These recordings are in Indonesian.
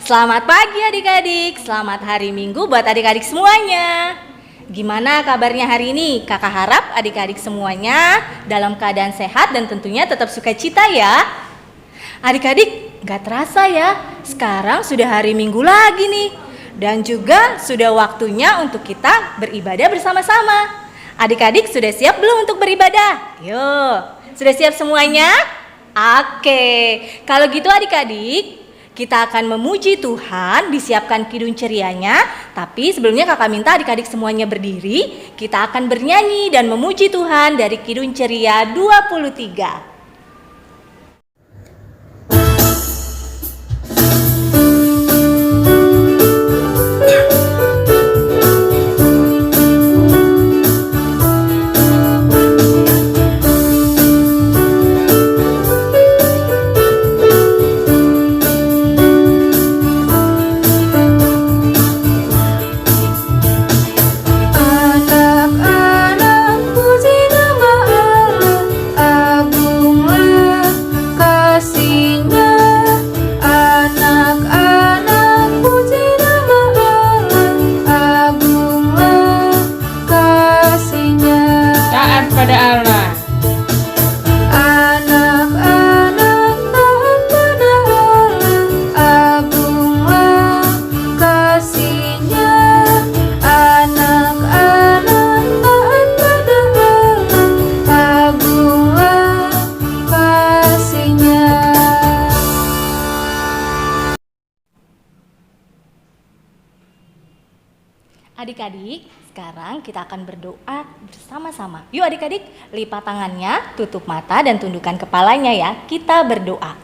Selamat pagi adik-adik, selamat hari Minggu buat adik-adik semuanya. Gimana kabarnya hari ini? Kakak harap adik-adik semuanya dalam keadaan sehat dan tentunya tetap sukacita ya. Adik-adik, gak terasa ya, sekarang sudah hari Minggu lagi nih. Dan juga sudah waktunya untuk kita beribadah bersama-sama. Adik-adik sudah siap belum untuk beribadah? Yuk, sudah siap semuanya? Oke, kalau gitu adik-adik, kita akan memuji Tuhan, disiapkan kidung cerianya. Tapi sebelumnya kakak minta adik-adik semuanya berdiri. Kita akan bernyanyi dan memuji Tuhan dari kidung ceria 23. Adik-adik, sekarang kita akan berdoa bersama-sama. Yuk adik-adik, lipat tangannya, tutup mata dan tundukkan kepalanya ya. Kita berdoa.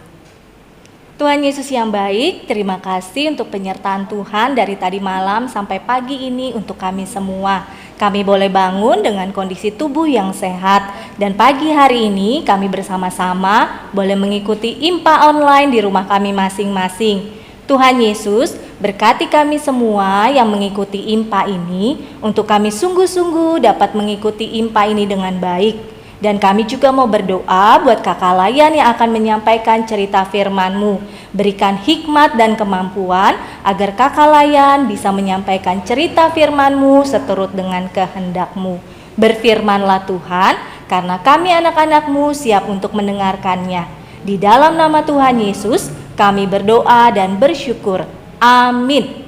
Tuhan Yesus yang baik, terima kasih untuk penyertaan Tuhan dari tadi malam sampai pagi ini untuk kami semua. Kami boleh bangun dengan kondisi tubuh yang sehat. Dan pagi hari ini kami bersama-sama boleh mengikuti IMPA online di rumah kami masing-masing. Tuhan Yesus, berkati kami semua yang mengikuti IMPA ini, untuk kami sungguh-sungguh dapat mengikuti IMPA ini dengan baik. Dan kami juga mau berdoa buat kakak Layan yang akan menyampaikan cerita firman-Mu. Berikan hikmat dan kemampuan agar kakak Layan bisa menyampaikan cerita firman-Mu seturut dengan kehendak-Mu. Berfirmanlah Tuhan, karena kami anak-anak-Mu siap untuk mendengarkannya. Di dalam nama Tuhan Yesus, kami berdoa dan bersyukur. Amin.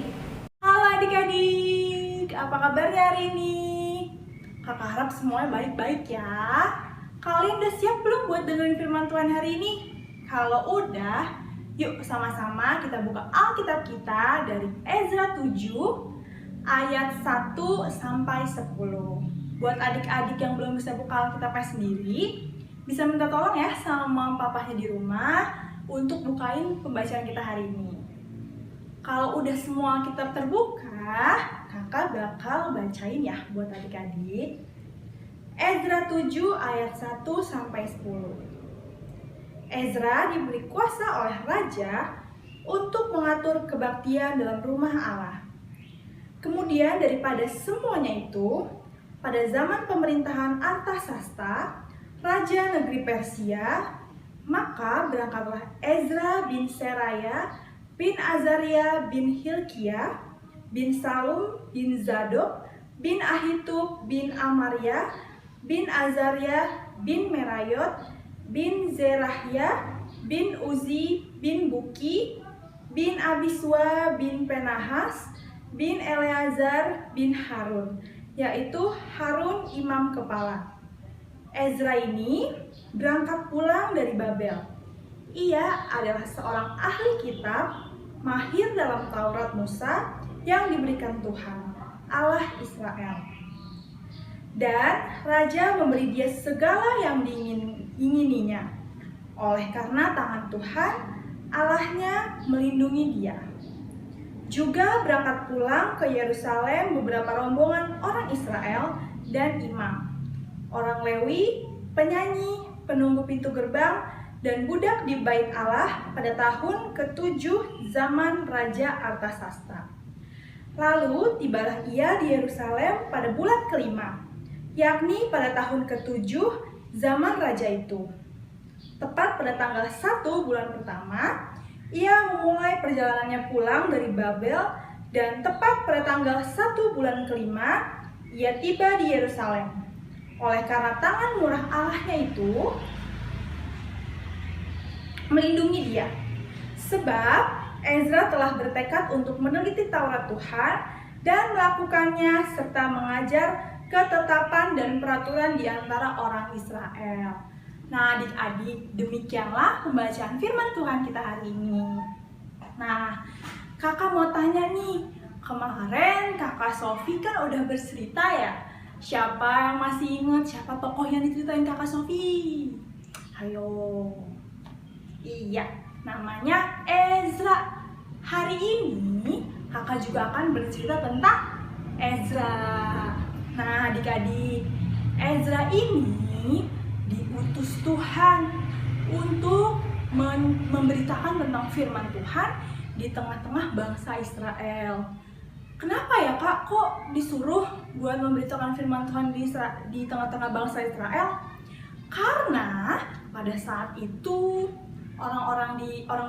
Halo adik-adik, apa kabarnya hari ini? Kakak harap semuanya baik-baik ya. Kalian udah siap belum buat dengerin firman Tuhan hari ini? Kalau udah, yuk sama-sama kita buka Alkitab kita dari Ezra 7 ayat 1 sampai 10. Buat adik-adik yang belum bisa buka Alkitabnya sendiri, bisa minta tolong ya sama papahnya di rumah untuk bukain pembacaan kita hari ini. Kalau udah semua kitab terbuka, kakak bakal bacain ya buat adik-adik. Ezra 7 ayat 1 sampai 10. Ezra diberi kuasa oleh raja untuk mengatur kebaktian dalam rumah Allah. Kemudian daripada semuanya itu, pada zaman pemerintahan Artasasta, raja negeri Persia, maka berangkatlah Ezra bin Seraya bin Azaria bin Hilkiah bin Salum bin Zadok bin Ahitub bin Amaria bin Azaria bin Merayot bin Zerahya bin Uzi bin Buki bin Abiswa bin Penahas bin Eleazar bin Harun, yaitu Harun imam kepala. Ezra ini berangkat pulang dari Babel. Ia adalah seorang ahli kitab, mahir dalam Taurat Musa yang diberikan Tuhan, Allah Israel. Dan raja memberi dia segala yang diingininya. Oleh karena tangan Tuhan, Allahnya melindungi dia. Juga berangkat pulang ke Yerusalem beberapa rombongan orang Israel dan imam, orang Lewi, penyanyi, penunggu pintu gerbang, dan budak di bait Allah pada tahun ke-7 zaman Raja Artasasta. Lalu tibalah ia di Yerusalem pada bulan ke-5, yakni pada tahun ke-7 zaman raja itu. Tepat pada tanggal 1 bulan pertama, ia memulai perjalanannya pulang dari Babel dan tepat pada tanggal 1 bulan kelima, ia tiba di Yerusalem. Oleh karena tangan murah Allahnya itu melindungi dia. Sebab Ezra telah bertekad untuk meneliti Taurat Tuhan dan melakukannya serta mengajar ketetapan dan peraturan di antara orang Israel. Nah, adik-adik, demikianlah pembacaan firman Tuhan kita hari ini. Nah, kakak mau tanya nih, kemarin kakak Sofi kan udah bercerita ya. Siapa yang masih ingat siapa tokoh yang diceritain kakak Sofi? Ayo. Iya, namanya Ezra. Hari ini kakak juga akan bercerita tentang Ezra. Nah, adik-adik, Ezra ini diutus Tuhan untuk memberitakan tentang firman Tuhan di tengah-tengah bangsa Israel. Kenapa ya kak, kok disuruh buat memberitakan firman Tuhan di tengah-tengah bangsa Israel? Karena pada saat itu orang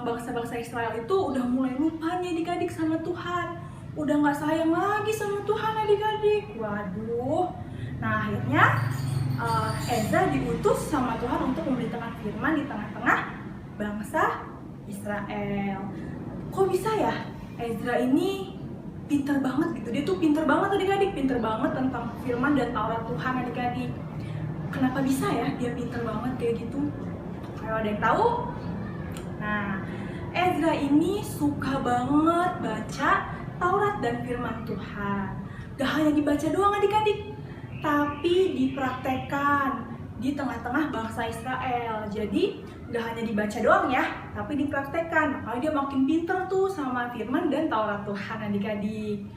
bangsa-bangsa Israel itu udah mulai lupa nih adik-adik sama Tuhan, udah nggak sayang lagi sama Tuhan adik-adik. Waduh. Nah akhirnya Ezra diutus sama Tuhan untuk memberitakan firman di tengah-tengah bangsa Israel. Kok bisa ya Ezra ini pinter banget gitu, dia tuh pinter banget adik-adik, pinter banget tentang firman dan Taurat Tuhan adik-adik. Kenapa bisa ya dia pinter banget kayak gitu? Kalau ada yang tahu? Nah, Ezra ini suka banget baca Taurat dan firman Tuhan. Gak hanya dibaca doang adik-adik, tapi dipraktekkan di tengah-tengah bangsa Israel. Jadi gak hanya dibaca doang ya, tapi dipraktekkan. Makanya dia makin pinter tuh sama firman dan Taurat Tuhan adik-adik.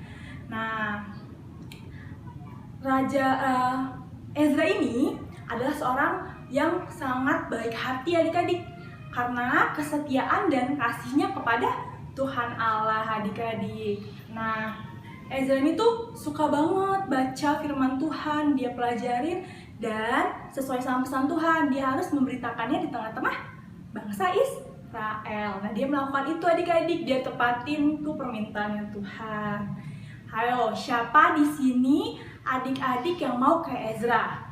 Nah, Raja Ezra ini adalah seorang yang sangat baik hati adik-adik, karena kesetiaan dan kasihnya kepada Tuhan Allah adik-adik. Nah, Ezra ini tuh suka banget baca firman Tuhan, dia pelajarin dan sesuai sama pesan Tuhan, dia harus memberitakannya di tengah-tengah bangsa Israel. Nah, dia melakukan itu adik-adik, dia tepatin tuh permintaannya Tuhan. Ayo, siapa di sini adik-adik yang mau kayak Ezra?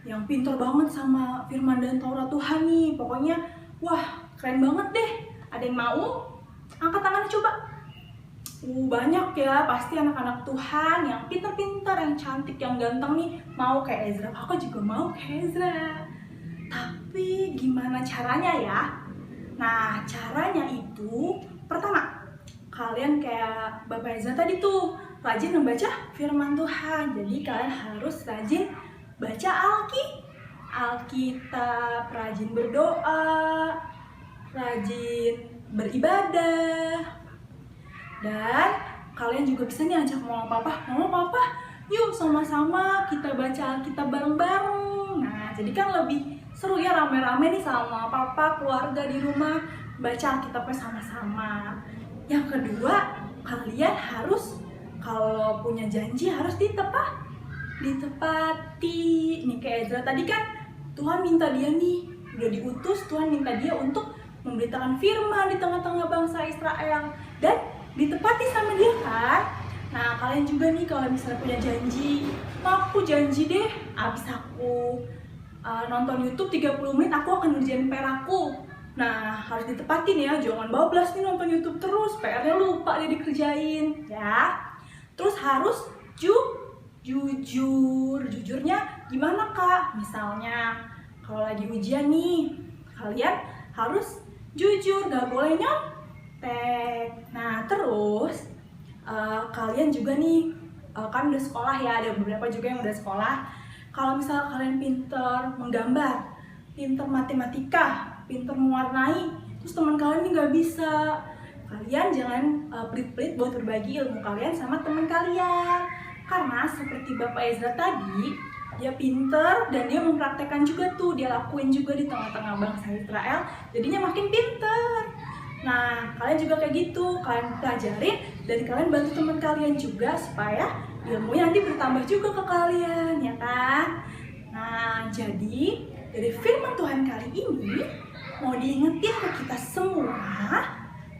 Yang pinter banget sama firman dan Taurat Tuhan nih, pokoknya wah keren banget deh. Ada yang mau? Angkat tangannya coba. Banyak ya, pasti anak-anak Tuhan yang pinter-pinter, yang cantik, yang ganteng nih mau kayak Ezra. Aku juga mau kayak Ezra. Tapi gimana caranya ya? Nah, caranya itu pertama, kalian kayak Bapak Ezra tadi tuh rajin membaca firman Tuhan. Jadi kalian harus rajin baca Alkitab, rajin berdoa, rajin beribadah. Dan kalian juga bisa nih ajak mama papa, yuk sama-sama kita baca Alkitab bareng-bareng. Nah, jadi kan lebih seru ya rame-rame nih sama mama papa, keluarga di rumah, baca Alkitabnya sama-sama. Yang kedua, kalian harus kalau punya janji harus ditepati. Nih kayak Ezra tadi kan Tuhan minta dia nih, udah diutus, Tuhan minta dia untuk memberitakan firman di tengah-tengah bangsa Israel. Dan ditepati sama dia kan. Nah kalian juga nih kalau misalnya punya janji, aku janji deh abis aku nonton YouTube 30 menit aku akan ngerjain PR aku. Nah harus ditepatin ya, jangan bablas nih nonton YouTube terus, PR-nya lupa dia dikerjain ya. Terus harus jujurnya gimana kak? Misalnya kalau lagi ujian nih, kalian harus jujur, gak boleh nyontek. Nah terus kalian juga nih kan udah sekolah ya, ada beberapa juga yang udah sekolah. Kalau misalnya kalian pinter menggambar, pinter matematika, pinter mewarnai, terus teman kalian ini gak bisa, kalian jangan pelit-pelit buat berbagi ilmu kalian sama teman kalian. Karena seperti Bapak Ezra tadi, dia pinter dan dia mempraktekkan juga tuh, dia lakuin juga di tengah-tengah bangsa Israel, jadinya makin pinter. Nah, kalian juga kayak gitu, kalian pelajarin dan kalian bantu teman kalian juga supaya ilmunya nanti bertambah juga ke kalian, ya kan? Nah, jadi dari firman Tuhan kali ini mau diingetin ke kita semua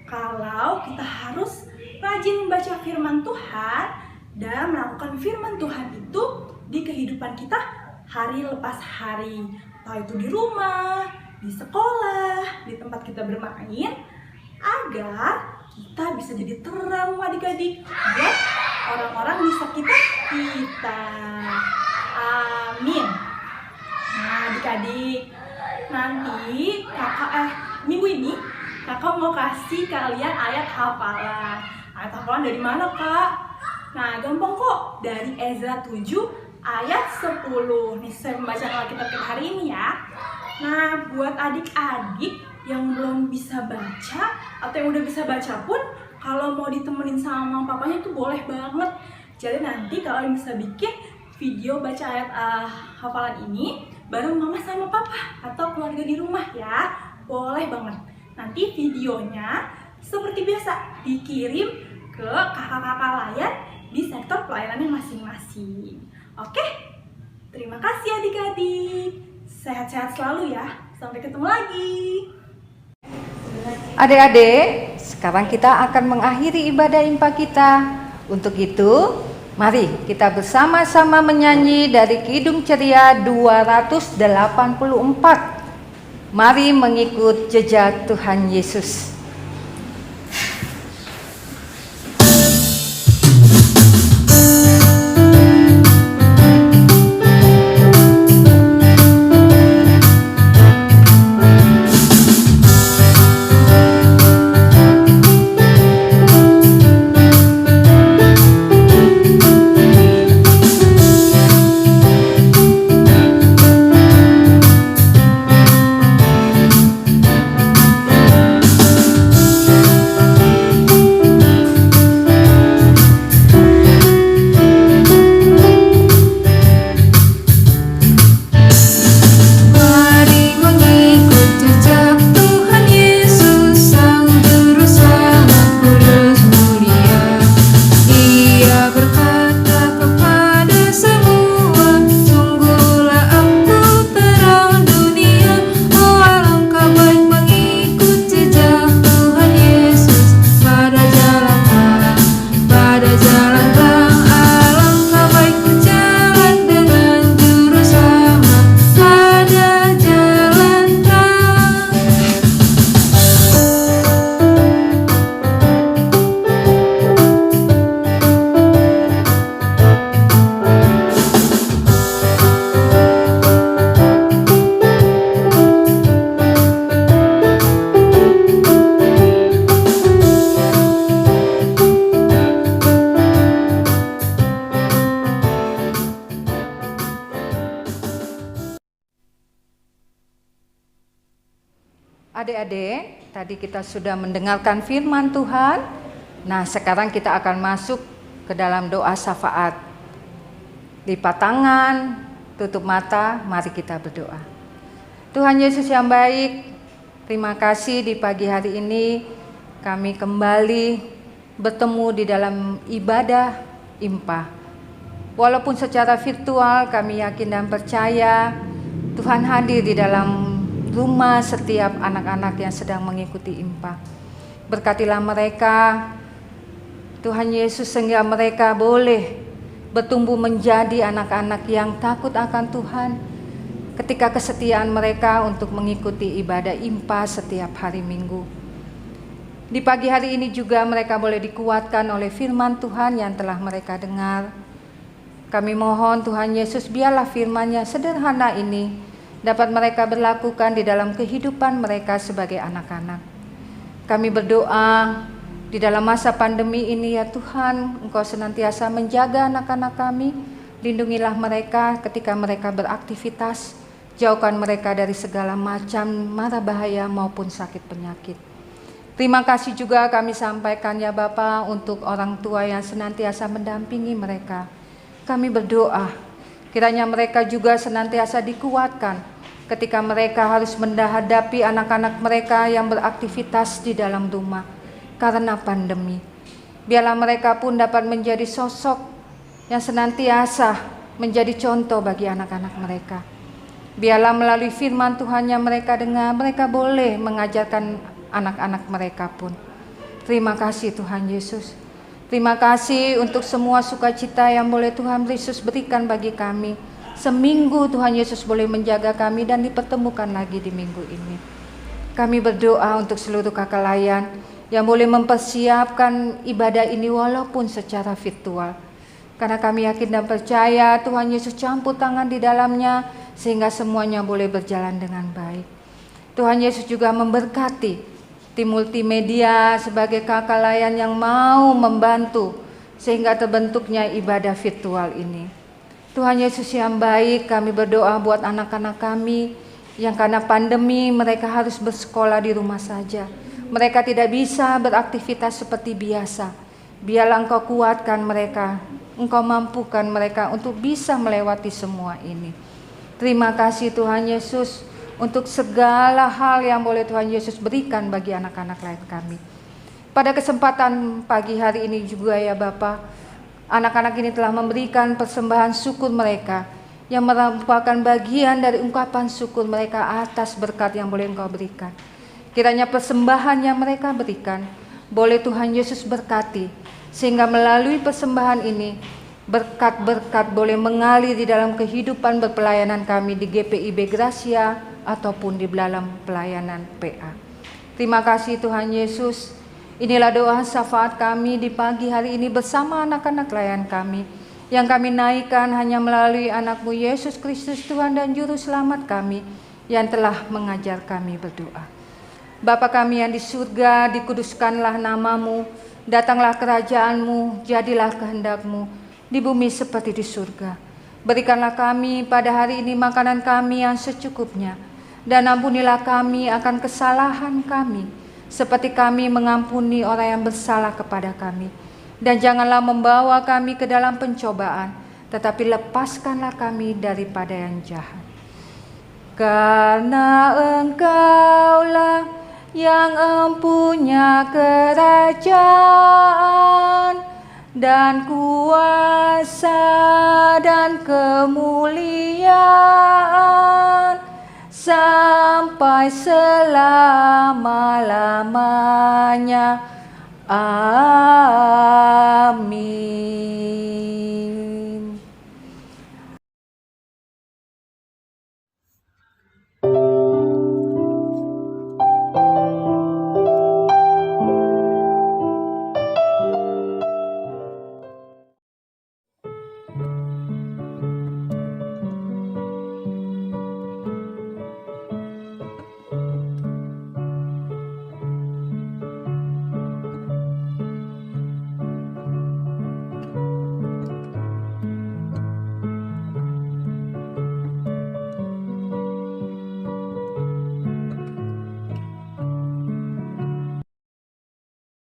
kalau kita harus rajin membaca firman Tuhan dan melakukan firman Tuhan itu di kehidupan kita hari lepas hari, entah itu di rumah, di sekolah, di tempat kita bermain, agar kita bisa jadi terang adik-adik buat orang-orang di sekitar kita. Amin. Nah adik-adik, nanti minggu ini kakak mau kasih kalian ayat hafalan. Ayat hafalan dari mana kak? Nah gampang kok, dari Ezra 7 ayat 10. Nih saya membacakan Alkitab kita hari ini ya. Nah buat adik-adik yang belum bisa baca atau yang udah bisa baca pun, kalau mau ditemenin sama mama papanya itu boleh banget. Jadi nanti kalian bisa bikin video baca ayat hafalan ini bareng mama sama papa atau keluarga di rumah ya. Boleh banget. Nanti videonya seperti biasa dikirim ke kakak-kakak layan di sektor pelayanannya masing-masing. Oke? Terima kasih adik-adik. Sehat-sehat selalu ya. Sampai ketemu lagi. Adik-adik, sekarang kita akan mengakhiri ibadah impa kita. Untuk itu, mari kita bersama-sama menyanyi dari Kidung Ceria 284. Mari mengikut jejak Tuhan Yesus. Adik-adik, tadi kita sudah mendengarkan firman Tuhan. Nah, sekarang kita akan masuk ke dalam doa syafaat. Lipat tangan, tutup mata, mari kita berdoa. Tuhan Yesus yang baik, terima kasih di pagi hari ini kami kembali bertemu di dalam ibadah impa. Walaupun secara virtual, kami yakin dan percaya Tuhan hadir di dalam rumah setiap anak-anak yang sedang mengikuti impa. Berkatilah mereka, Tuhan Yesus, sehingga mereka boleh bertumbuh menjadi anak-anak yang takut akan Tuhan ketika kesetiaan mereka untuk mengikuti ibadah impa setiap hari Minggu. Di pagi hari ini juga mereka boleh dikuatkan oleh firman Tuhan yang telah mereka dengar. Kami mohon Tuhan Yesus, biarlah firman-Nya sederhana ini dapat mereka berlakukan di dalam kehidupan mereka sebagai anak-anak. Kami berdoa di dalam masa pandemi ini ya Tuhan, Engkau senantiasa menjaga anak-anak kami. Lindungilah mereka ketika mereka beraktivitas. Jauhkan mereka dari segala macam mara bahaya maupun sakit penyakit. Terima kasih juga kami sampaikan ya Bapa untuk orang tua yang senantiasa mendampingi mereka. Kami berdoa kiranya mereka juga senantiasa dikuatkan ketika mereka harus menghadapi anak-anak mereka yang beraktivitas di dalam rumah karena pandemi. Biarlah mereka pun dapat menjadi sosok yang senantiasa menjadi contoh bagi anak-anak mereka. Biarlah melalui firman Tuhan yang mereka dengar, mereka boleh mengajarkan anak-anak mereka pun. Terima kasih Tuhan Yesus. Terima kasih untuk semua sukacita yang boleh Tuhan Yesus berikan bagi kami. Seminggu Tuhan Yesus boleh menjaga kami dan dipertemukan lagi di minggu ini. Kami berdoa untuk seluruh kakak layan yang boleh mempersiapkan ibadah ini walaupun secara virtual. Karena kami yakin dan percaya Tuhan Yesus campur tangan di dalamnya sehingga semuanya boleh berjalan dengan baik. Tuhan Yesus juga memberkati tim multimedia sebagai kakak layan yang mau membantu sehingga terbentuknya ibadah virtual ini. Tuhan Yesus yang baik, kami berdoa buat anak-anak kami yang karena pandemi mereka harus bersekolah di rumah saja. Mereka tidak bisa beraktivitas seperti biasa. Biarlah Engkau kuatkan mereka, Engkau mampukan mereka untuk bisa melewati semua ini. Terima kasih Tuhan Yesus untuk segala hal yang boleh Tuhan Yesus berikan bagi anak-anak lain kami. Pada kesempatan pagi hari ini juga ya Bapa, anak-anak ini telah memberikan persembahan syukur mereka yang merupakan bagian dari ungkapan syukur mereka atas berkat yang boleh Engkau berikan. Kiranya persembahan yang mereka berikan boleh Tuhan Yesus berkati, sehingga melalui persembahan ini berkat-berkat boleh mengalir di dalam kehidupan berpelayanan kami di GPIB Gracia ataupun di dalam pelayanan PA. Terima kasih Tuhan Yesus. Inilah doa syafaat kami di pagi hari ini bersama anak-anak layan kami, yang kami naikkan hanya melalui anak-Mu Yesus Kristus Tuhan dan Juru Selamat kami, yang telah mengajar kami berdoa. Bapa kami yang di surga, dikuduskanlah nama-Mu, datanglah kerajaan-Mu, jadilah kehendak-Mu di bumi seperti di surga. Berikanlah kami pada hari ini makanan kami yang secukupnya, dan ampunilah kami akan kesalahan kami, seperti kami mengampuni orang yang bersalah kepada kami. Dan janganlah membawa kami ke dalam pencobaan, tetapi lepaskanlah kami daripada yang jahat. Karena Engkaulah yang empunya kerajaan dan kuasa dan kemuliaan sampai selama-lamanya. Amin.